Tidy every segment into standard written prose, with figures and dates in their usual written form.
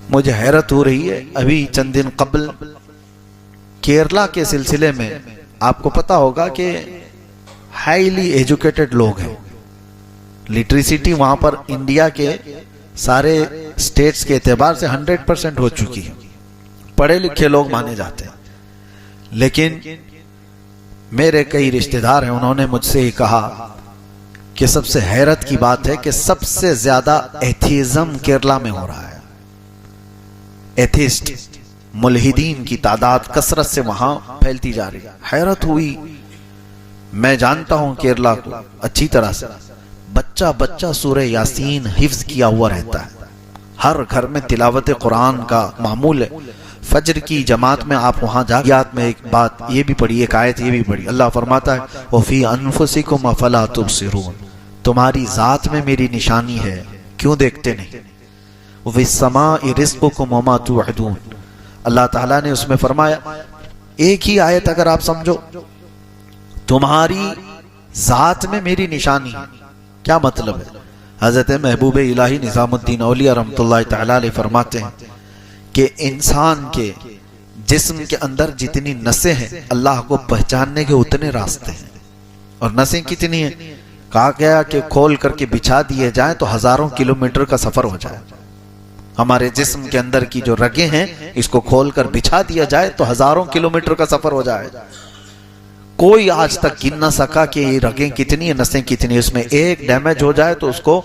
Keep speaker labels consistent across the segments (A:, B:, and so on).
A: مجھے حیرت ہو رہی ہے، ابھی چند دن قبل کیرلا کے سلسلے میں آپ کو پتا ہوگا کہ ہائیلی ایجوکیٹڈ لوگ ہیں، لٹریسٹی وہاں پر انڈیا کے سارے سٹیٹس کے اعتبار سے 100% ہو چکی ہے، پڑھے لکھے لوگ مانے جاتے ہیں۔ لیکن میرے کئی رشتہ دار ہیں، انہوں نے مجھ سے ہی کہا کہ سب سے حیرت کی بات ہے کہ سب سے زیادہ ایتھیزم کیرلا میں ہو رہا ہے۔ ایتھیسٹ ملحدین کی تعداد کثرت سے وہاں پھیلتی جا رہی ہے۔ حیرت ہوئی، میں جانتا ہوں کیرلا کو اچھی طرح سے، بچہ بچہ سورہ یاسین حفظ کیا ہوا رہتا ہے، ہر گھر میں تلاوت قرآن کا معمول ہے۔ فجر کی جماعت میں آپ وہاں جا میں ایک بات یہ بھی پڑھی، ایک آیت یہ بھی پڑھی، اللہ فرماتا ہے وَفِي أَنفُسِكُمْ أَفَلَا تُبْصِرُونَ، تمہاری ذات میں میری نشانی ہے، کیوں دیکھتے نہیں؟ وَفِي السَّمَاءِ رِزْقُكُمْ وَمَا تُوعَدُونَ، اللہ تعالیٰ نے اس میں فرمایا، ایک ہی آیت اگر آپ سمجھو، تمہاری ذات میں میری نشانی ہے، کیا مطلب ہے؟ حضرت محبوب الہی نظام الدین اولیاء رحمۃ اللہ تعالیٰ علیہ فرماتے ہیں کہ انسان کے جسم کے اندر جتنی نسیں ہیں، اللہ کو پہچاننے کے اتنے راستے ہیں، اور نسیں کتنی ہیں؟ کہا گیا کہ کھول کر کے بچھا دیے جائیں تو ہزاروں کلومیٹر کا سفر ہو جائے۔ ہمارے جسم کے اندر کی جو رگیں ہیں، اس کو کھول کر بچھا دیا جائے تو ہزاروں کلومیٹر کا سفر ہو جائے۔ کوئی آج تک گن نہ سکا کہ یہ رگیں کتنی ہیں، نسیں کتنی ہیں، اس میں ایک ڈیمیج ہو جائے تو اس کو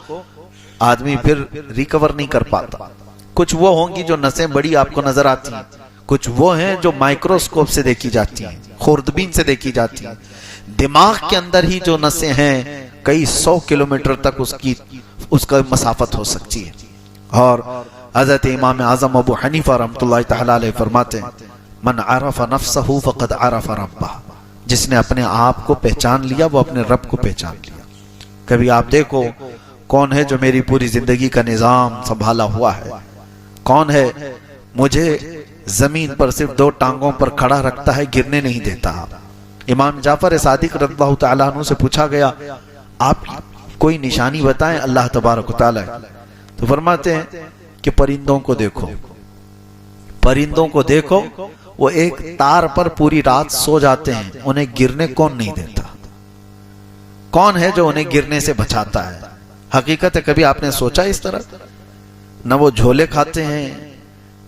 A: آدمی پھر ریکور نہیں کر پاتا۔ کچھ وہ ہوں گی جو نسیں بڑی آپ کو نظر آتی ہیں، کچھ وہ ہیں جو مائکروسکوپ سے دیکھی جاتی ہیں، خوردبین سے دیکھی جاتی ہیں۔ دماغ کے اندر ہی جو نسیں ہیں، کئی 100 کلومیٹر تک اس کا مسافت ہو سکتی ہے۔ اور حضرت امام اعظم ابو حنیفہ رحمۃ اللہ تعالی علیہ فرماتے ہیں من عرف نفسہ فقد عرف ربہ، جس نے اپنے آپ کو پہچان لیا وہ اپنے رب کو پہچان لیا۔ کبھی آپ دیکھو کون ہے جو میری پوری زندگی کا نظام سنبھالا ہوا ہے، کون ہے مجھے زمین پر صرف 2 ٹانگوں پر کھڑا رکھتا ہے، گرنے نہیں دیتا۔ امام جعفر صادق رضی اللہ تعالیٰ عنہ سے پوچھا گیا آپ کوئی نشانی بتائیں اللہ تبارک و تعالیٰ، تو فرماتے ہیں کہ پرندوں کو دیکھو، پرندوں کو دیکھو، وہ ایک تار پر پوری رات سو جاتے ہیں، انہیں گرنے کون نہیں دیتا؟ کون ہے جو انہیں گرنے سے بچاتا ہے؟ حقیقت ہے کبھی آپ نے سوچا اس طرح؟ نہ وہ جھولے کھاتے ہیں،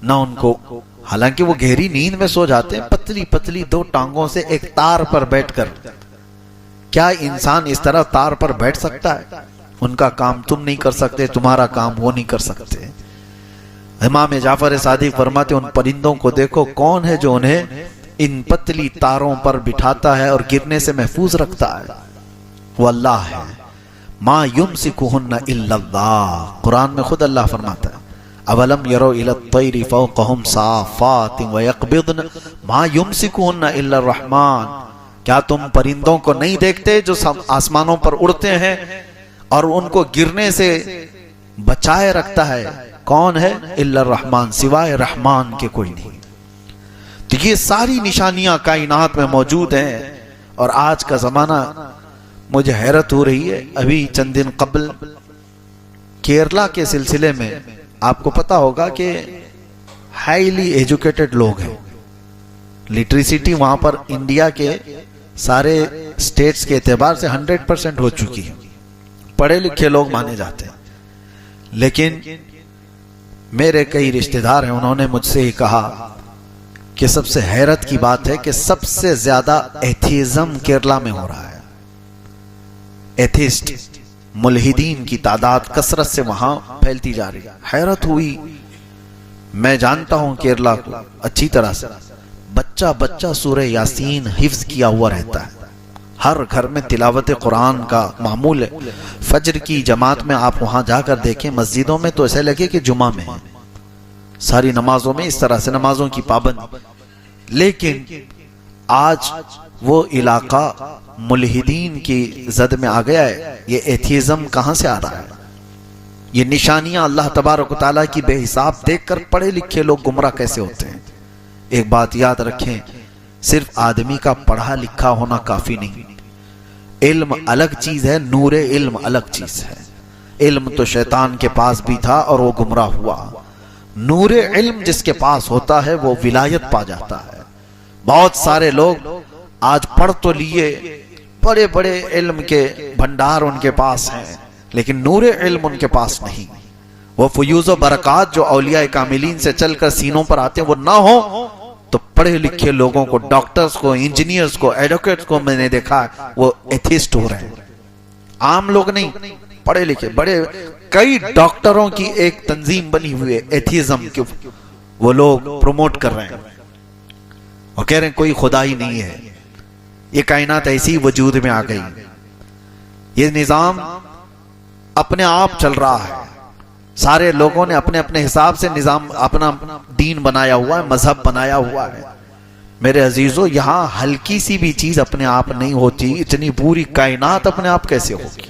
A: نہ ان کو، حالانکہ وہ گہری نیند میں سو جاتے ہیں، پتلی پتلی 2 ٹانگوں سے ایک تار پر بیٹھ کر۔ کیا انسان اس طرح تار پر بیٹھ سکتا ہے؟ ان کا کام تم نہیں کر سکتے، تمہارا کام وہ نہیں کر سکتے۔ امام جعفر صادق فرماتے ان پرندوں کو دیکھو، کون ہے جو انہیں ان پتلی تاروں پر بٹھاتا ہے اور گرنے سے محفوظ رکھتا ہے؟ وہ اللہ ہے۔ ما یمسکہن الا اللہ، قرآن میں خود اللہ فرماتا ہے اولم یروا الی الطیر فوقہم صافات ویقبضن ما یمسکہن الا الرحمن، کیا تم پرندوں کو نہیں دیکھتے جو آسمانوں پر اڑتے ہیں اور ان کو گرنے سے بچائے رکھتا ہے؟ کون ہے؟ الا الرحمن، سوائے رحمان کے کوئی نہیں۔ تو یہ ساری نشانیاں کائنات میں موجود ہیں، اور آج کا زمانہ، مجھے حیرت ہو رہی ہے، ابھی چند دن قبل کیرلا کے سلسلے میں آپ کو پتا ہوگا کہ ہائیلی ایجوکیٹڈ لوگ ہیں، لٹریسٹی وہاں پر انڈیا کے سارے سٹیٹس کے اعتبار سے 100% ہو چکی ہے، پڑھے لکھے لوگ مانے جاتے ہیں۔ لیکن میرے کئی رشتہ دار ہیں، انہوں نے مجھ سے ہی کہا کہ سب سے حیرت کی بات ہے کہ سب سے زیادہ ایتھیزم کیرلا میں ہو رہا ہے۔ ایتھیسٹ ملحدین کی تعداد کثرت سے وہاں پھیلتی جا رہی ہے۔ حیرت ہوئی، میں جانتا ہوں کیرلا کو اچھی طرح سے، بچہ بچہ سورہ یاسین حفظ کیا ہوا رہتا ہے، ہر گھر میں تلاوت قرآن کا معمول ہے۔ فجر کی جماعت میں آپ وہاں جا کر دیکھیں، مسجدوں میں تو ایسے لگے کہ جمعہ میں ہیں، ساری نمازوں میں اس طرح سے نمازوں کی پابندی۔ لیکن آج وہ علاقہ ملحدین کی زد میں آ گیا ہے۔ یہ ایتھیزم کہاں سے آ رہا ہے؟ یہ نشانیاں اللہ تبارک و تعالیٰ کی بے حساب دیکھ کر پڑھے لکھے لوگ گمراہ کیسے ہوتے ہیں؟ ایک بات یاد رکھیں، صرف آدمی کا پڑھا لکھا ہونا کافی نہیں، علم الگ چیز ہے، نور علم الگ چیز ہے۔ علم تو شیطان کے پاس بھی تھا اور وہ گمراہ ہوا، نور علم جس کے پاس ہوتا ہے وہ ولایت پا جاتا ہے۔ بہت سارے لوگ آج پڑھ تو لیے، بڑے بڑے علم کے بھنڈار ان کے پاس ہیں، لیکن نور علم ان کے پاس نہیں۔ وہ فیوز و برکات جو اولیاء کاملین سے چل کر سینوں پر آتے ہیں وہ نہ ہو تو پڑھے لکھے لوگوں کو، ڈاکٹرز کو، انجینئرز کو، ایڈوکیٹس کو میں نے دیکھا ہے وہ ایتھیسٹ ہو رہے ہیں۔ عام لوگ نہیں، پڑھے لکھے بڑے کئی ڈاکٹروں کی ایک تنظیم بنی ہوئی ہے ایتھیزم کی، وہ لوگ پروموٹ کر رہے ہیں اور کہہ رہے ہیں کوئی خدا ہی نہیں ہے، یہ کائنات ایسی وجود میں آ گئی، یہ نظام اپنے آپ چل رہا ہے، سارے لوگوں نے اپنے اپنے حساب سے نظام اپنا دین بنایا ہوا ہے، مذہب بنایا ہوا ہے۔ میرے عزیزو، یہاں ہلکی سی بھی چیز اپنے آپ نہیں ہوتی، اتنی پوری کائنات اپنے آپ کیسے ہوگی،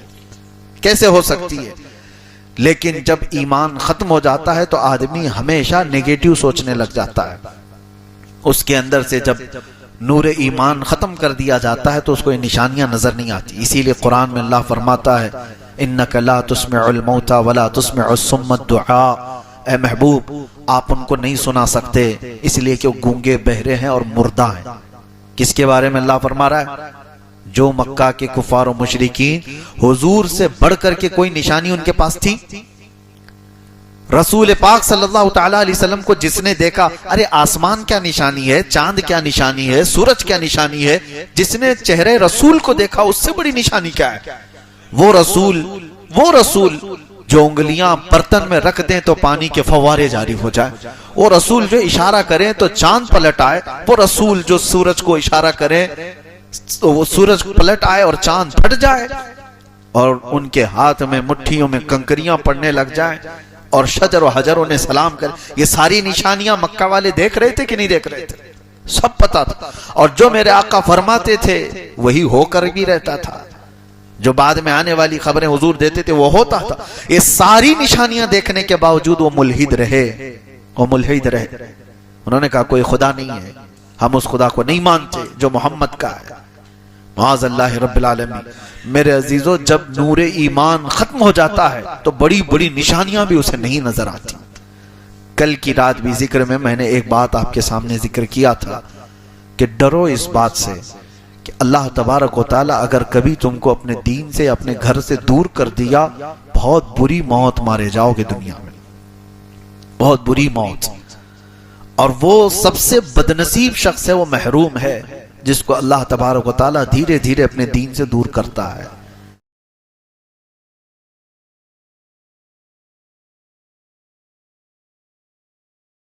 A: کیسے ہو سکتی ہے؟ لیکن جب ایمان ختم ہو جاتا ہے تو آدمی ہمیشہ نیگیٹو سوچنے لگ جاتا ہے۔ اس کے اندر سے جب نور ایمان ختم کر دیا جاتا ہے تو اس کو یہ نشانیاں نظر نہیں آتی۔ اسی لیے قرآن میں اللہ فرماتا ہے اِنَّكَ لَا تُسْمِعُ الْمَوْتَى وَلَا تُسْمِعُ الصُّمَّ الدُّعَاءَ، اے محبوب آپ ان کو نہیں سنا سکتے اس لیے کہ وہ گونگے بہرے ہیں اور مردہ ہیں۔ کس کے بارے میں اللہ فرما رہا ہے؟ جو مکہ کے کفار و مشرکین، حضور سے بڑھ کر کے کوئی نشانی ان کے پاس تھی؟ رسول پاک صلی اللہ تعالی علیہ وسلم کو جس نے دیکھا، ارے آسمان کیا نشانی ہے، چاند کیا نشانی ہے، سورج کیا نشانی ہے، جس نے چہرے رسول کو دیکھا اس سے بڑی نشانی کیا ہے؟ وہ رسول جو انگلیاں برتن میں رکھ دیں تو پانی کے فوارے جاری ہو جائے، وہ رسول جو اشارہ کریں تو چاند پلٹ آئے، وہ رسول جو سورج کو اشارہ کریں تو وہ سورج پلٹ آئے اور چاند پھٹ جائے، اور ان کے ہاتھ میں مٹھیوں میں کنکریاں پڑنے لگ جائیں اور شجر و حجر انہیں سلام کرے۔ یہ ساری نشانیاں مکہ والے دیکھ رہے تھے کہ نہیں دیکھ رہے تھے؟ سب پتا تھا، اور جو میرے آقا فرماتے تھے وہی ہو کر بھی رہتا تھا، جو بعد میں آنے والی خبریں حضور دیتے تھے وہ ہوتا تھا۔ یہ ساری نشانیاں دیکھنے کے باوجود وہ ملحد رہے، انہوں نے کہا کوئی خدا نہیں ہے، ہم اس خدا کو نہیں مانتے جو محمد کا ہے، معاذ اللہ رب العالمین۔ میرے عزیزو، جب نور ایمان ختم ہو جاتا ہے تو بڑی بڑی نشانیاں بھی اسے نہیں نظر آتی۔ کل کی رات بھی ذکر میں نے ایک بات آپ کے سامنے ذکر کیا تھا کہ ڈرو اس بات سے کہ اللہ تبارک و تعالی اگر کبھی تم کو اپنے دین سے، اپنے گھر سے دور کر دیا، بہت بری موت مارے جاؤ گے دنیا میں، بہت بری موت۔ اور وہ سب سے بدنصیب شخص ہے، وہ محروم ہے جس کو اللہ تبارک و تعالی دھیرے دھیرے اپنے دین سے دور کرتا ہے۔